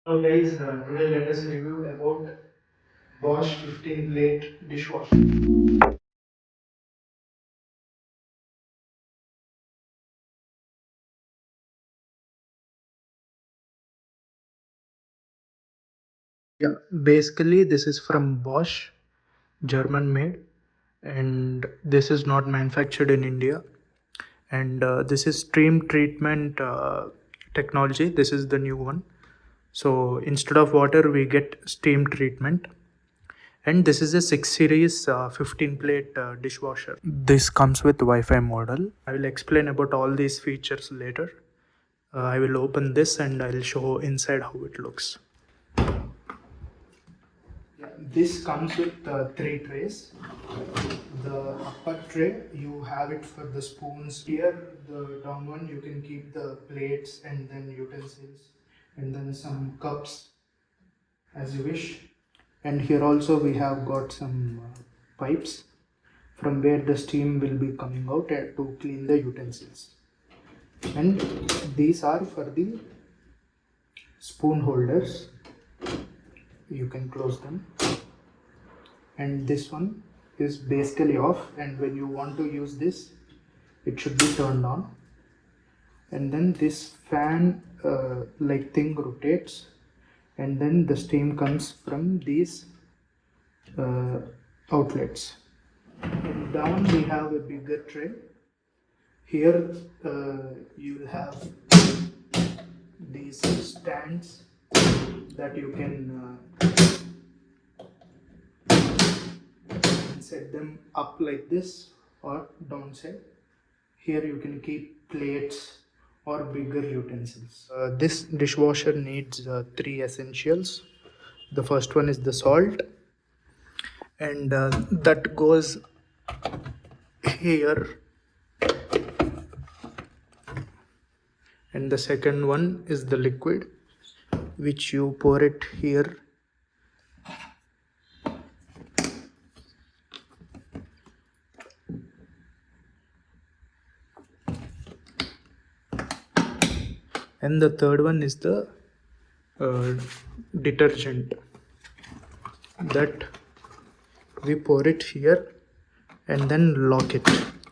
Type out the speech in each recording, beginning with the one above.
Hello guys, today let us review about Bosch 15 plate dishwasher. Yeah, basically this is from Bosch, German made, and this is not manufactured in India. And this is stream treatment technology. This is the new one. So instead of water, we get steam treatment. And this is a 6 series 15 plate dishwasher. This comes with Wi-Fi model. I will explain about all these features later. I will open this and I'll show inside how it looks. Yeah, this comes with three trays. The upper tray, you have it for the spoons. Here, the down one, you can keep the plates and then utensils and then some cups as you wish. And here also we have got some pipes from where the steam will be coming out to clean the utensils. And these are for the spoon holders. You can close them. And this one is basically off, and when you want to use this, it should be turned on. And then this fan like thing rotates, and then the steam comes from these uh, outlets. And down we have a bigger tray. Here you will have these stands that you can set them up like this or downside. Here you can keep plates or bigger utensils. This dishwasher needs three essentials. The first one is the salt, and that goes here. And the second one is the liquid, which you pour it here. And the third one is the detergent, that we pour it here and then lock it.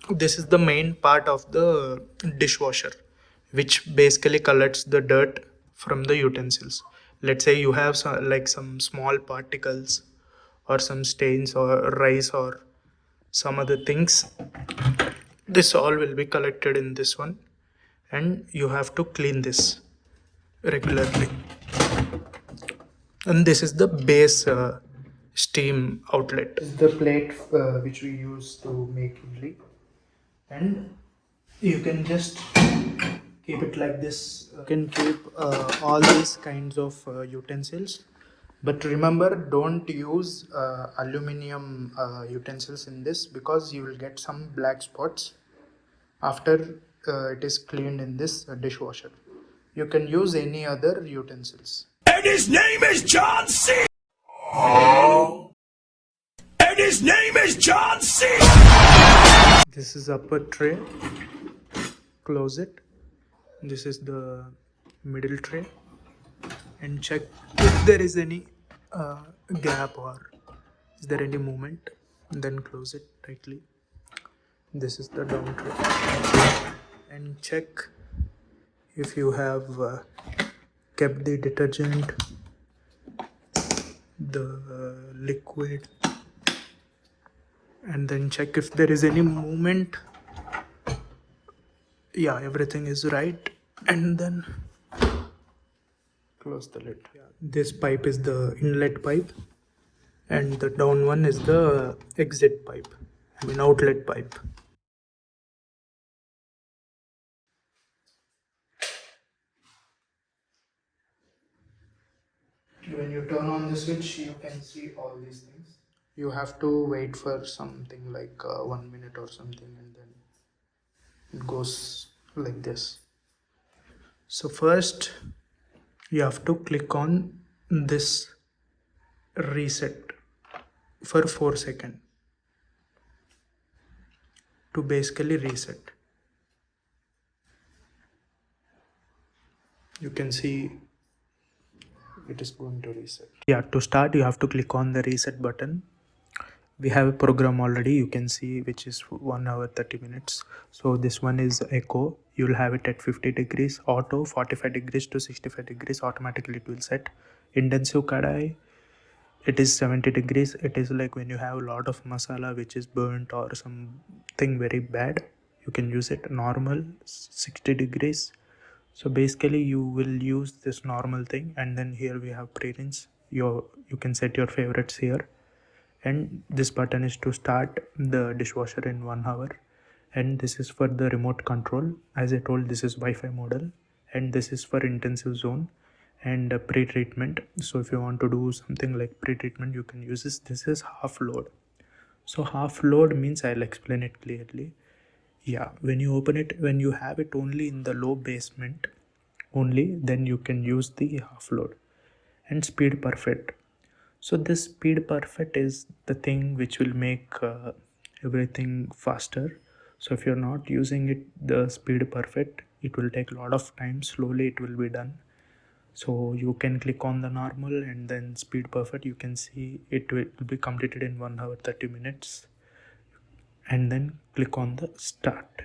This is the main part of the dishwasher, which basically collects the dirt from the utensils. Let's say you have some small particles or some stains or rice or some other things. This all will be collected in this one, and you have to clean this regularly. And this is the base steam outlet. This is the plate which we use to make idli, and you can just keep it like this. You can keep all these kinds of utensils, but remember, don't use aluminum utensils in this, because you will get some black spots after it is cleaned in this dishwasher. You can use any other utensils. And his name is John C. And his name is John C. This is upper tray. Close it. This is the middle tray, and check if there is any gap or is there any movement, then close it tightly. This is the down tray, and check if you have kept the detergent, the liquid, and then check if there is any movement. Yeah, everything is right, and then close the lid. Yeah, this pipe is the inlet pipe, and the down one is the exit pipe, outlet pipe. When you turn on the switch, you can see all these things. You have to wait for something like 1 minute or something, and then it goes like this. So first you have to click on this reset for 4 seconds to basically reset. You can see it is going to reset. Yeah, to start you have to click on the reset button. We have a program already, you can see, which is 1 hour 30 minutes. So this one is echo, you'll have it at 50 degrees, auto 45 degrees to 65 degrees, automatically it will set. Intensive kadai, it is 70 degrees. It is like when you have a lot of masala which is burnt or something very bad, you can use it. Normal 60 degrees. So basically you will use this normal thing, and then here we have preference. You can set your favorites here, and this button is to start the dishwasher in 1 hour, and this is for the remote control. As I told, this is Wi-Fi model, and this is for intensive zone and pre-treatment. So if you want to do something like pre-treatment, you can use this is half load. So half load means, I'll explain it clearly. Yeah, when you open it, when you have it only in the low basement only, then you can use the half load. And speed perfect, so this speed perfect is the thing which will make everything faster. So if you're not using it the speed perfect, it will take a lot of time, slowly it will be done. So you can click on the normal and then speed perfect, you can see it will be completed in 1 hour 30 minutes, and then click on the start.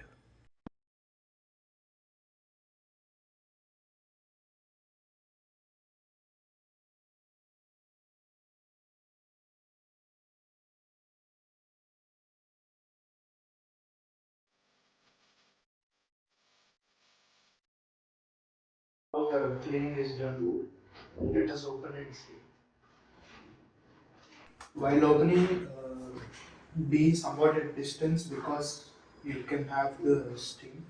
Now the cleaning is done. Let us open and see. While opening, be somewhat at distance because you can have the steam.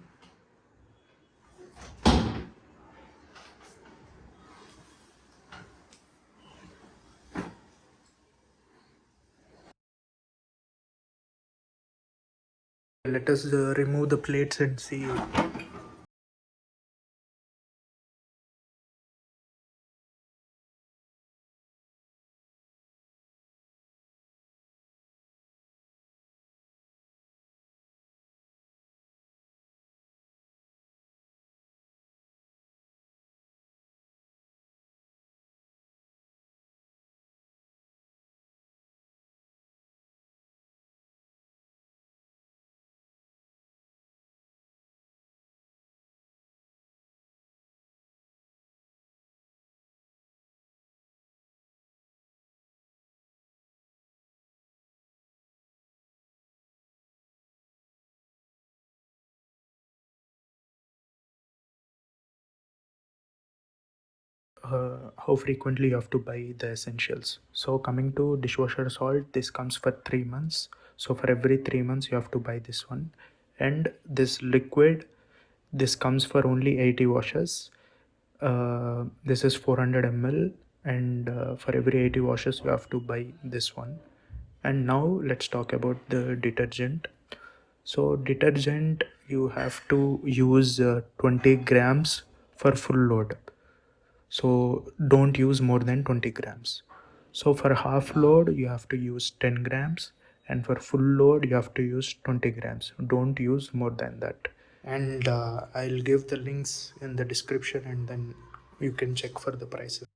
Let us remove the plates and see. How frequently you have to buy the essentials. So coming to dishwasher salt, this comes for 3 months. So for every 3 months you have to buy this one. And this liquid, this comes for only 80 washes. This is 400 ml, and for every 80 washes you have to buy this one. And now let's talk about the detergent. So detergent, you have to use 20 grams for full load. So don't use more than 20 grams. So for half load you have to use 10 grams, and for full load you have to use 20 grams. Don't use more than that. And I'll give the links in the description, and then you can check for the prices.